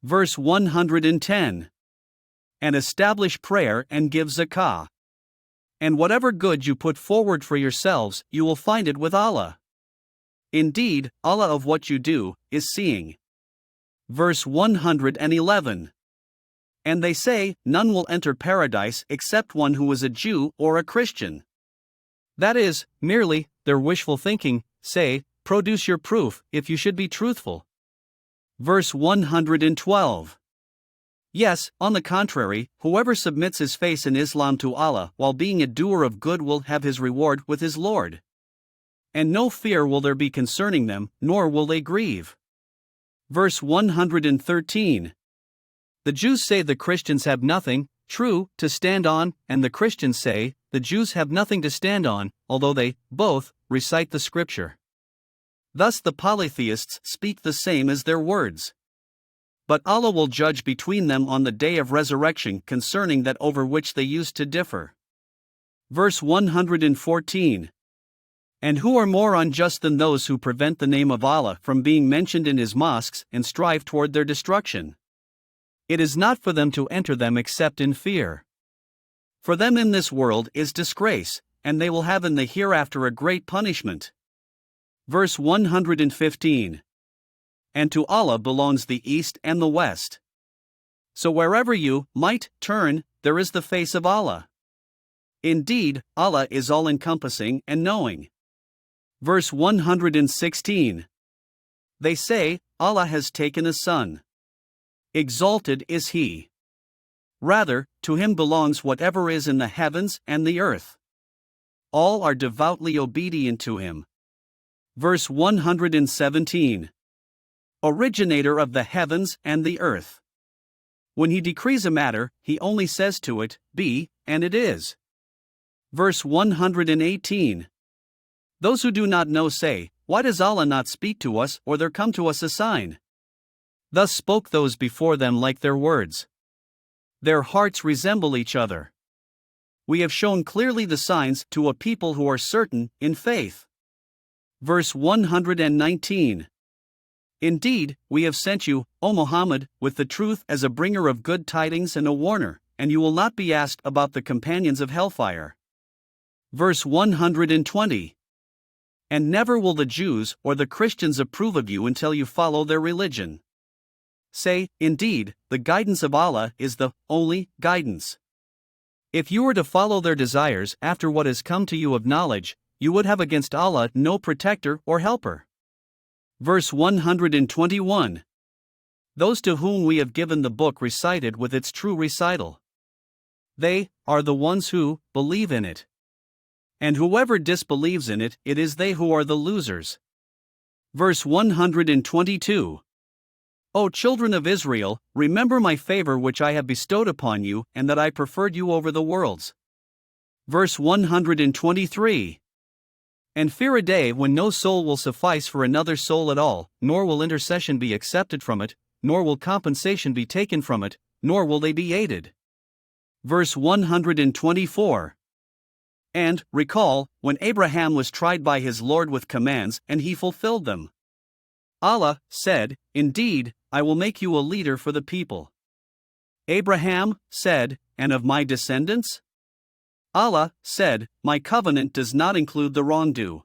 Verse 110. And establish prayer and give zakah. And whatever good you put forward for yourselves, you will find it with Allah. Indeed, Allah of what you do is seeing. Verse 111. And they say, none will enter paradise except one who is a Jew or a Christian. That is, merely, their wishful thinking. Say, produce your proof, if you should be truthful. Verse 112. Yes, on the contrary, whoever submits his face in Islam to Allah while being a doer of good will have his reward with his Lord. And no fear will there be concerning them, nor will they grieve. Verse 113. The Jews say the Christians have nothing, true, to stand on, and the Christians say, the Jews have nothing to stand on, although they, both, recite the scripture. Thus the polytheists speak the same as their words. But Allah will judge between them on the day of resurrection concerning that over which they used to differ. Verse 114. And who are more unjust than those who prevent the name of Allah from being mentioned in His mosques and strive toward their destruction? It is not for them to enter them except in fear. For them in this world is disgrace, and they will have in the hereafter a great punishment. Verse 115. And to Allah belongs the east and the west. So wherever you might turn, there is the face of Allah. Indeed, Allah is all-encompassing and knowing. Verse 116. They say, Allah has taken a son. Exalted is He. Rather, to Him belongs whatever is in the heavens and the earth. All are devoutly obedient to Him. Verse 117. Originator of the heavens and the earth. When He decrees a matter, He only says to it, be, and it is. Verse 118. Those who do not know say, why does Allah not speak to us or there come to us a sign? Thus spoke those before them like their words. Their hearts resemble each other. We have shown clearly the signs to a people who are certain in faith. Verse 119. Indeed, we have sent you, O Muhammad, with the truth as a bringer of good tidings and a warner, and you will not be asked about the companions of hellfire. Verse 120. And never will the Jews or the Christians approve of you until you follow their religion. Say, indeed, the guidance of Allah is the only guidance. If you were to follow their desires after what has come to you of knowledge, you would have against Allah no protector or helper. Verse 121. Those to whom we have given the book recited with its true recital. They are the ones who believe in it. And whoever disbelieves in it, it is they who are the losers. Verse 122. O children of Israel, remember my favor which I have bestowed upon you, and that I preferred you over the worlds. Verse 123. And fear a day when no soul will suffice for another soul at all, nor will intercession be accepted from it, nor will compensation be taken from it, nor will they be aided. Verse 124. And, recall, when Abraham was tried by his Lord with commands, and he fulfilled them. Allah said, indeed, I will make you a leader for the people. Abraham said, and of my descendants? Allah said, my covenant does not include the wrongdo.